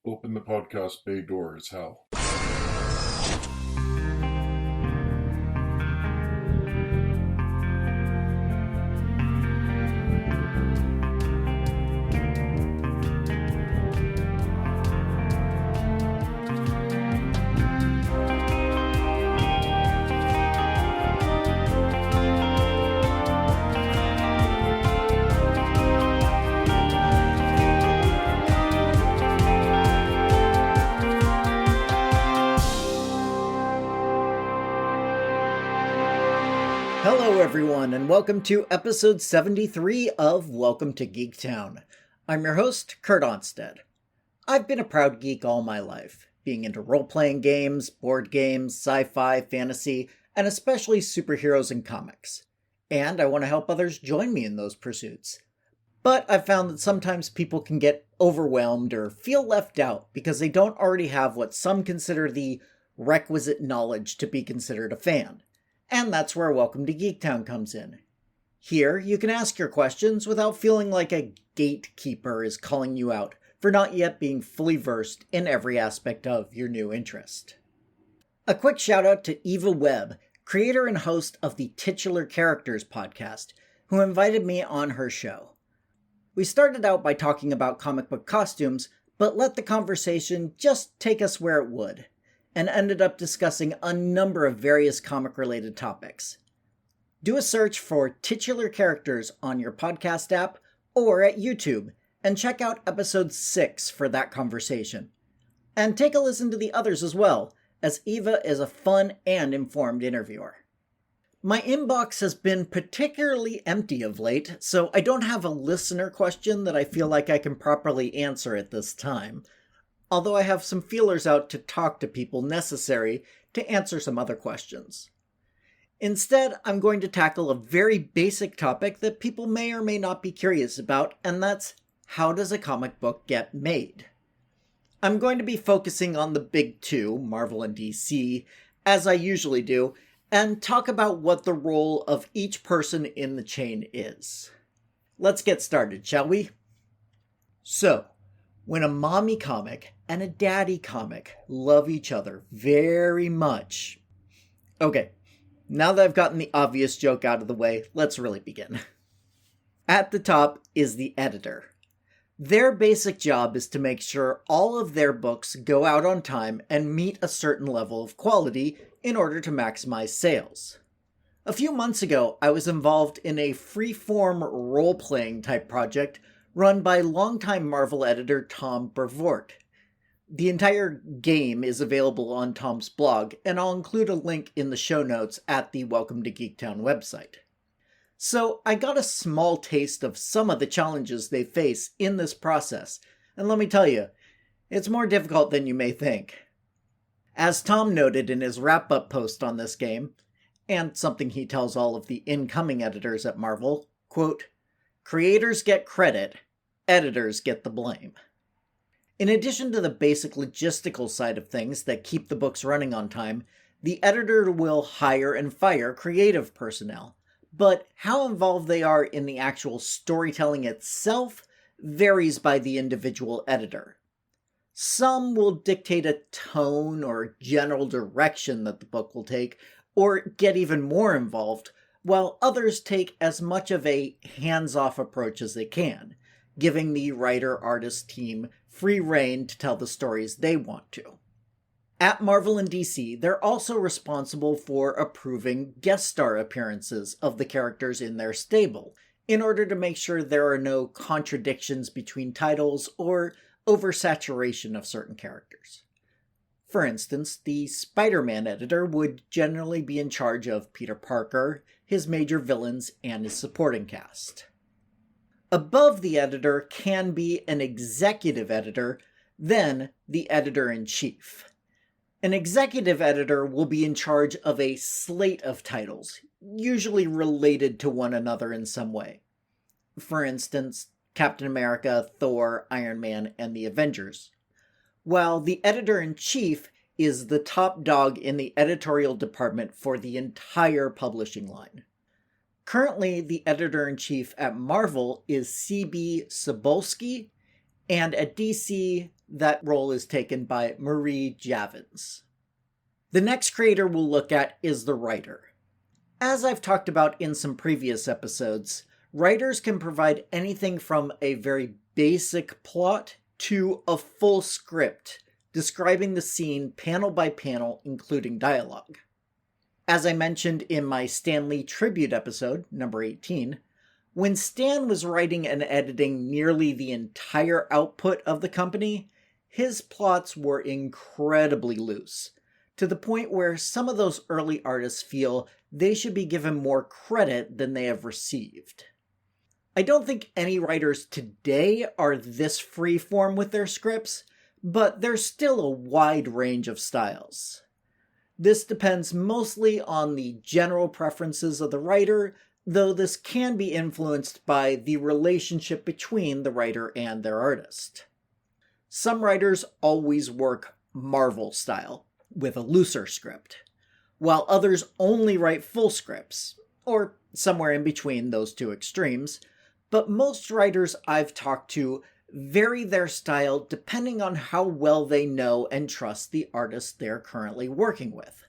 Open the podcast bay doors, Hal. Hello everyone, and welcome to episode 73 of Welcome to Geektown. I'm your host, Kurt Onstead. I've been a proud geek all my life, being into role-playing games, board games, sci-fi, fantasy, and especially superheroes and comics. And I want to help others join me in those pursuits. But I've found that sometimes people can get overwhelmed or feel left out because they don't already have what some consider the requisite knowledge to be considered a fan. And that's where Welcome to Geektown comes in. Here, you can ask your questions without feeling like a gatekeeper is calling you out for not yet being fully versed in every aspect of your new interest. A quick shout out to Eva Webb, creator and host of the Titular Characters podcast, who invited me on her show. We started out by talking about comic book costumes, but let the conversation just take us where it would, and ended up discussing a number of various comic-related topics. Do a search for Titular Characters on your podcast app or at YouTube, and check out episode 6 for that conversation. And take a listen to the others as well, as Eva is a fun and informed interviewer. My inbox has been particularly empty of late, so I don't have a listener question that I feel like I can properly answer at this time, although I have some feelers out to talk to people necessary to answer some other questions. Instead, I'm going to tackle a very basic topic that people may or may not be curious about, and that's how does a comic book get made? I'm going to be focusing on the big two, Marvel and DC, as I usually do, and talk about what the role of each person in the chain is. Let's get started, shall we? So, when a mommy comic and a daddy comic love each other very much. Okay, now that I've gotten the obvious joke out of the way, let's really begin. At the top is the editor. Their basic job is to make sure all of their books go out on time and meet a certain level of quality in order to maximize sales. A few months ago, I was involved in a free-form role-playing type project run by longtime Marvel editor Tom Brevoort. The entire game is available on Tom's blog, and I'll include a link in the show notes at the Welcome to Geektown website. So I got a small taste of some of the challenges they face in this process, and let me tell you, it's more difficult than you may think. As Tom noted in his wrap-up post on this game, and something he tells all of the incoming editors at Marvel, quote, "Creators get credit, editors get the blame." In addition to the basic logistical side of things that keep the books running on time, the editor will hire and fire creative personnel, but how involved they are in the actual storytelling itself varies by the individual editor. Some will dictate a tone or general direction that the book will take, or get even more involved, while others take as much of a hands-off approach as they can, giving the writer-artist team free rein to tell the stories they want to. At Marvel and DC, they're also responsible for approving guest star appearances of the characters in their stable, in order to make sure there are no contradictions between titles or oversaturation of certain characters. For instance, the Spider-Man editor would generally be in charge of Peter Parker, his major villains, and his supporting cast. Above the editor can be an executive editor, then the editor-in-chief. An executive editor will be in charge of a slate of titles, usually related to one another in some way. For instance, Captain America, Thor, Iron Man, and the Avengers. While the editor-in-chief is the top dog in the editorial department for the entire publishing line. Currently, the editor-in-chief at Marvel is C.B. Cebulski, and at DC, That role is taken by Marie Javins. The next creator we'll look at is the writer. As I've talked about in some previous episodes, writers can provide anything from a very basic plot to a full script describing the scene panel by panel, including dialogue. As I mentioned in my Stan Lee tribute episode, number 18, when Stan was writing and editing nearly the entire output of the company, his plots were incredibly loose, to the point where some of those early artists feel they should be given more credit than they have received. I don't think any writers today are this freeform with their scripts, but there's still a wide range of styles. This depends mostly on the general preferences of the writer, though this can be influenced by the relationship between the writer and their artist. Some writers always work Marvel style, with a looser script, while others only write full scripts, or somewhere in between those two extremes, but most writers I've talked to vary their style depending on how well they know and trust the artist they're currently working with.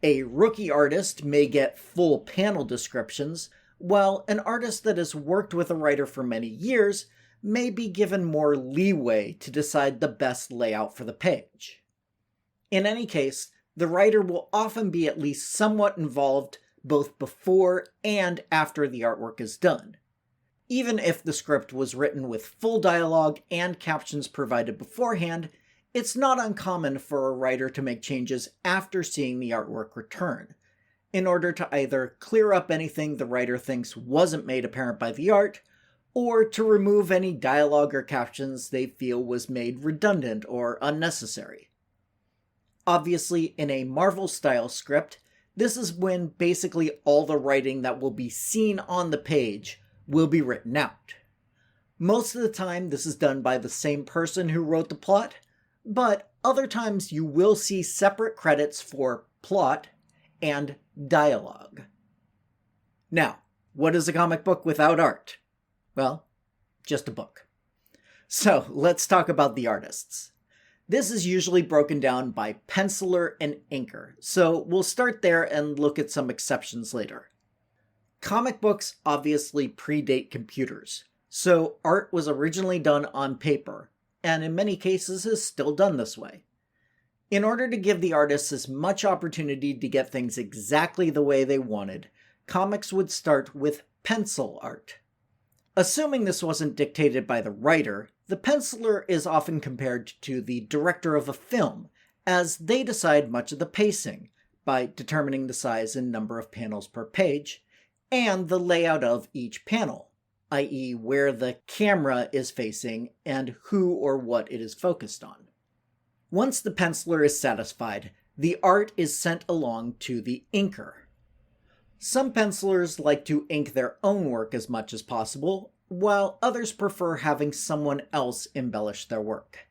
A rookie artist may get full panel descriptions, while an artist that has worked with a writer for many years may be given more leeway to decide the best layout for the page. In any case, the writer will often be at least somewhat involved both before and after the artwork is done. Even if the script was written with full dialogue and captions provided beforehand, it's not uncommon for a writer to make changes after seeing the artwork return, in order to either clear up anything the writer thinks wasn't made apparent by the art, or to remove any dialogue or captions they feel was made redundant or unnecessary. Obviously, in a Marvel-style script, this is when basically all the writing that will be seen on the page will be written out. Most of the time, this is done by the same person who wrote the plot, but other times you will see separate credits for plot and dialogue. Now, what is a comic book without art? Well, just a book. So, let's talk about the artists. This is usually broken down by penciler and inker, so we'll start there and look at some exceptions later. Comic books obviously predate computers, so art was originally done on paper, and in many cases is still done this way. In order to give the artists as much opportunity to get things exactly the way they wanted, comics would start with pencil art. Assuming this wasn't dictated by the writer, the penciler is often compared to the director of a film, as they decide much of the pacing by determining the size and number of panels per page, and the layout of each panel, i.e. where the camera is facing and who or what it is focused on. Once the penciler is satisfied, the art is sent along to the inker. Some pencilers like to ink their own work as much as possible, while others prefer having someone else embellish their work.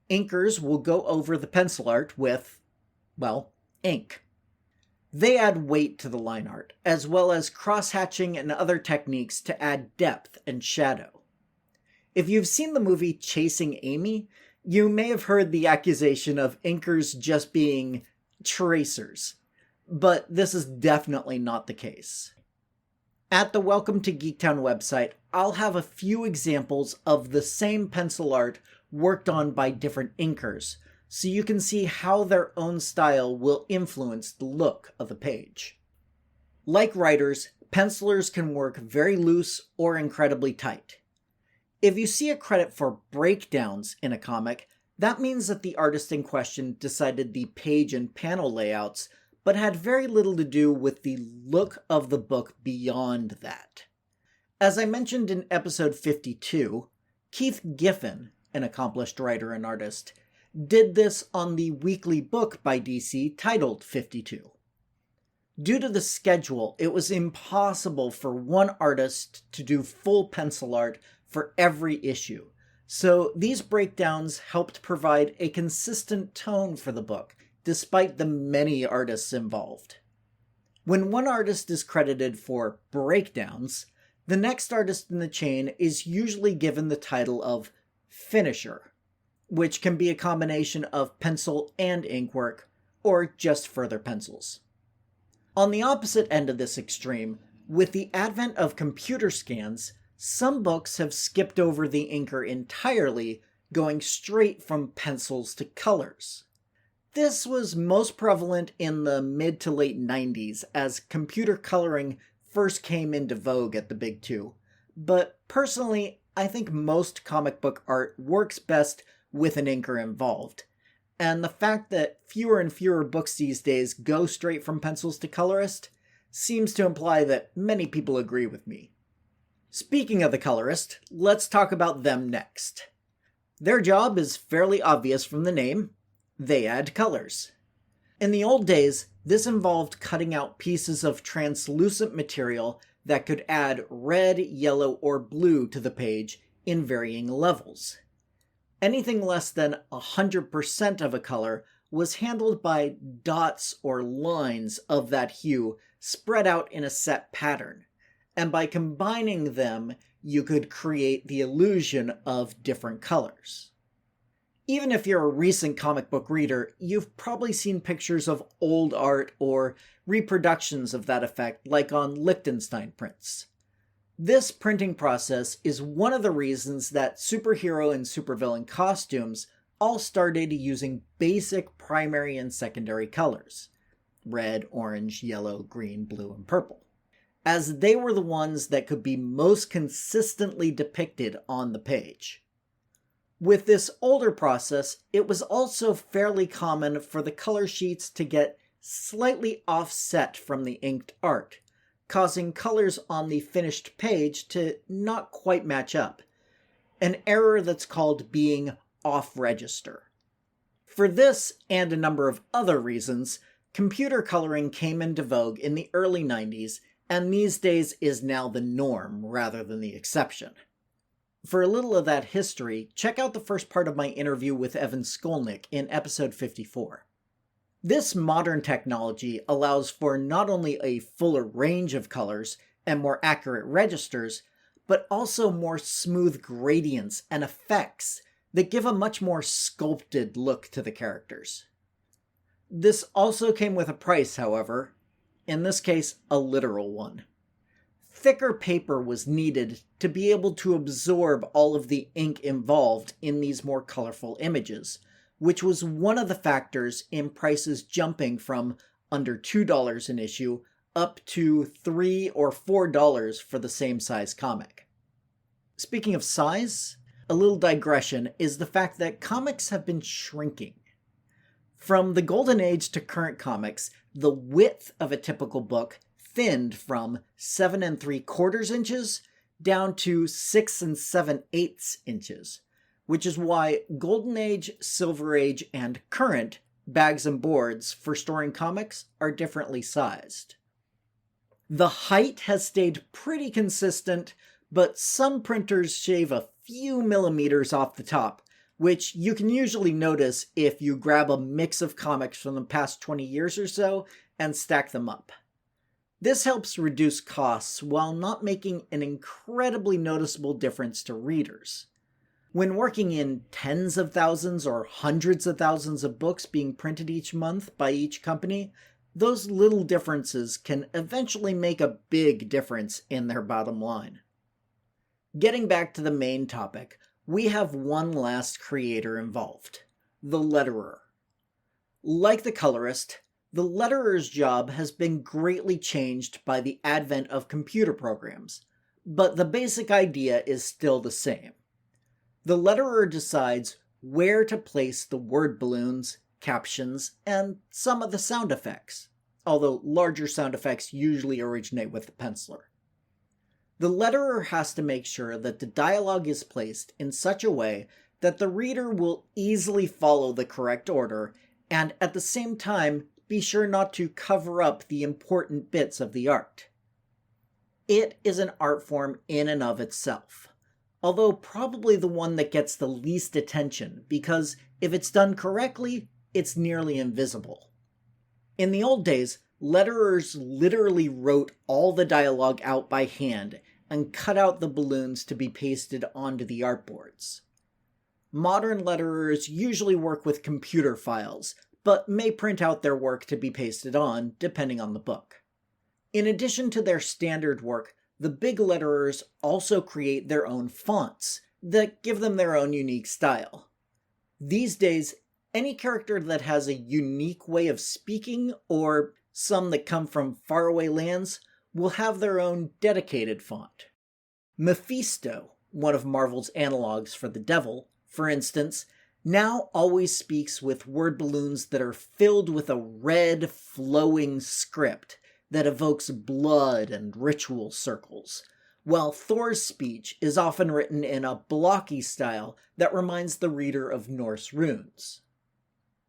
Inkers will go over the pencil art with, well, ink. They add weight to the line art, as well as cross-hatching and other techniques to add depth and shadow. If you've seen the movie Chasing Amy, you may have heard the accusation of inkers just being tracers, but this is definitely not the case. At the Welcome to Geektown website, I'll have a few examples of the same pencil art worked on by different inkers, so you can see how their own style will influence the look of the page. Like writers, pencilers can work very loose or incredibly tight. If you see a credit for breakdowns in a comic, that means that the artist in question decided the page and panel layouts, but had very little to do with the look of the book beyond that. As I mentioned in episode 52, Keith Giffen, an accomplished writer and artist, did this on the weekly book by DC titled 52. Due to the schedule, it was impossible for one artist to do full pencil art for every issue, so these breakdowns helped provide a consistent tone for the book, despite the many artists involved. When one artist is credited for breakdowns, the next artist in the chain is usually given the title of finisher, which can be a combination of pencil and ink work, or just further pencils. On the opposite end of this extreme, with the advent of computer scans, some books have skipped over the inker entirely, going straight from pencils to colors. This was most prevalent in the mid to late 90s as computer coloring first came into vogue at the big two, but personally, I think most comic book art works best with an inker involved. And the fact that fewer and fewer books these days go straight from pencils to colorist seems to imply that many people agree with me. Speaking of the colorist, let's talk about them next. Their job is fairly obvious from the name. They add colors. In the old days, this involved cutting out pieces of translucent material that could add red, yellow, or blue to the page in varying levels. Anything less than 100% of a color was handled by dots or lines of that hue spread out in a set pattern, and by combining them, you could create the illusion of different colors. Even if you're a recent comic book reader, you've probably seen pictures of old art or reproductions of that effect, like on Liechtenstein prints. This printing process is one of the reasons that superhero and supervillain costumes all started using basic primary and secondary colors: red, orange, yellow, green, blue, and purple, as they were the ones that could be most consistently depicted on the page. With this older process, it was also fairly common for the color sheets to get slightly offset from the inked art, causing colors on the finished page to not quite match up, an error that's called being off-register. For this, and a number of other reasons, computer coloring came into vogue in the early 90s, and these days is now the norm rather than the exception. For a little of that history, check out the first part of my interview with Evan Skolnick in episode 54. This modern technology allows for not only a fuller range of colors and more accurate registers, but also more smooth gradients and effects that give a much more sculpted look to the characters. This also came with a price, however, in this case, a literal one. Thicker paper was needed to be able to absorb all of the ink involved in these more colorful images, which was one of the factors in prices jumping from under $2 an issue up to $3 or $4 for the same size comic. Speaking of size, a little digression is the fact that comics have been shrinking. From the golden age to current comics, the width of a typical book thinned from 7 3/4 inches down to 6 7/8 inches, which is why Golden Age, Silver Age, and current bags and boards for storing comics are differently sized. The height has stayed pretty consistent, but some printers shave a few millimeters off the top, which you can usually notice if you grab a mix of comics from the past 20 years or so and stack them up. This helps reduce costs while not making an incredibly noticeable difference to readers. When working in tens of thousands or hundreds of thousands of books being printed each month by each company, those little differences can eventually make a big difference in their bottom line. Getting back to the main topic, we have one last creator involved: the letterer. Like the colorist, the letterer's job has been greatly changed by the advent of computer programs, but the basic idea is still the same. The letterer decides where to place the word balloons, captions, and some of the sound effects, although larger sound effects usually originate with the penciler. The letterer has to make sure that the dialogue is placed in such a way that the reader will easily follow the correct order, and at the same time be sure not to cover up the important bits of the art. It is an art form in and of itself, although probably the one that gets the least attention, because if it's done correctly, it's nearly invisible. In the old days, letterers literally wrote all the dialogue out by hand and cut out the balloons to be pasted onto the artboards. modern letterers usually work with computer files, but may print out their work to be pasted on, depending on the book. In addition to their standard work, the big letterers also create their own fonts that give them their own unique style. These days, any character that has a unique way of speaking, or some that come from faraway lands, will have their own dedicated font. Mephisto, one of Marvel's analogs for the devil, for instance, now always speaks with word balloons that are filled with a red, flowing script that evokes blood and ritual circles, while Thor's speech is often written in a blocky style that reminds the reader of Norse runes.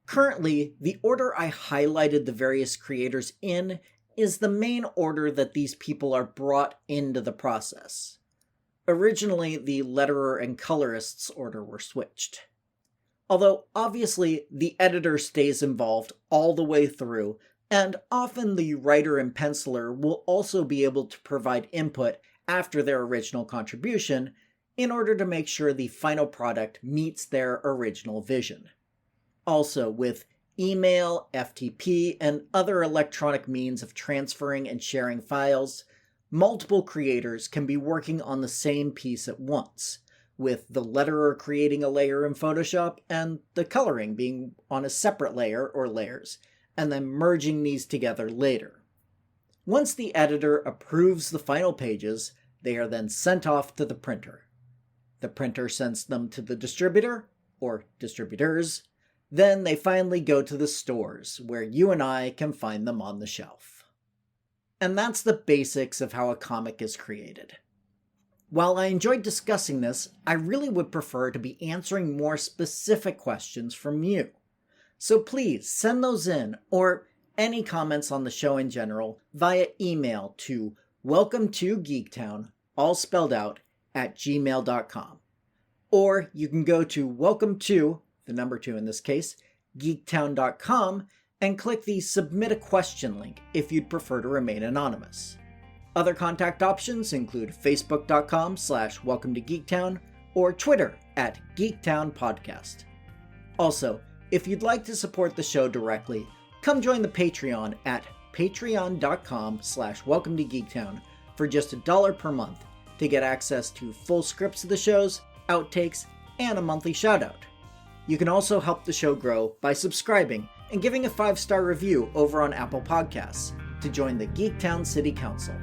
Currently, the order I highlighted the various creators in is the main order that these people are brought into the process. Originally, the letterer and colorist's order were switched. Although, obviously, the editor stays involved all the way through, and often the writer and penciler will also be able to provide input after their original contribution in order to make sure the final product meets their original vision. Also, with email, FTP, and other electronic means of transferring and sharing files, multiple creators can be working on the same piece at once, with the letterer creating a layer in Photoshop and the coloring being on a separate layer or layers, and then merging these together later. Once the editor approves the final pages, they are then sent off to the printer. The printer sends them to the distributor, or distributors. Then they finally go to the stores, where you and I can find them on the shelf. And that's the basics of how a comic is created. While I enjoyed discussing this, I really would prefer to be answering more specific questions from you. So please send those in, or any comments on the show in general, via email to welcome2geektown, all spelled out, @gmail.com. Or you can go to welcome2, the number 2 in this case, geektown.com, and click the Submit a Question link if you'd prefer to remain anonymous. Other contact options include facebook.com/welcome-to-geektown or Twitter @geektownpodcast. Also, if you'd like to support the show directly, come join the Patreon at patreon.com/welcome-to-geektown for just $1 per month to get access to full scripts of the shows, outtakes, and a monthly shoutout. You can also help the show grow by subscribing and giving a 5-star review over on Apple Podcasts to join the Geektown City Council,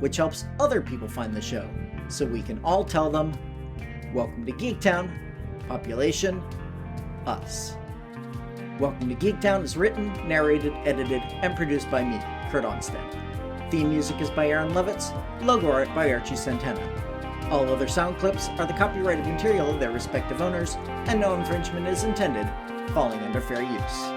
which helps other people find the show, so we can all tell them, welcome to Geektown, population, us. Welcome to Geektown is written, narrated, edited, and produced by me, Kurt Onstead. Theme music is by Aaron Levitz, logo art by Archie Santana. All other sound clips are the copyrighted material of their respective owners, and no infringement is intended, falling under fair use.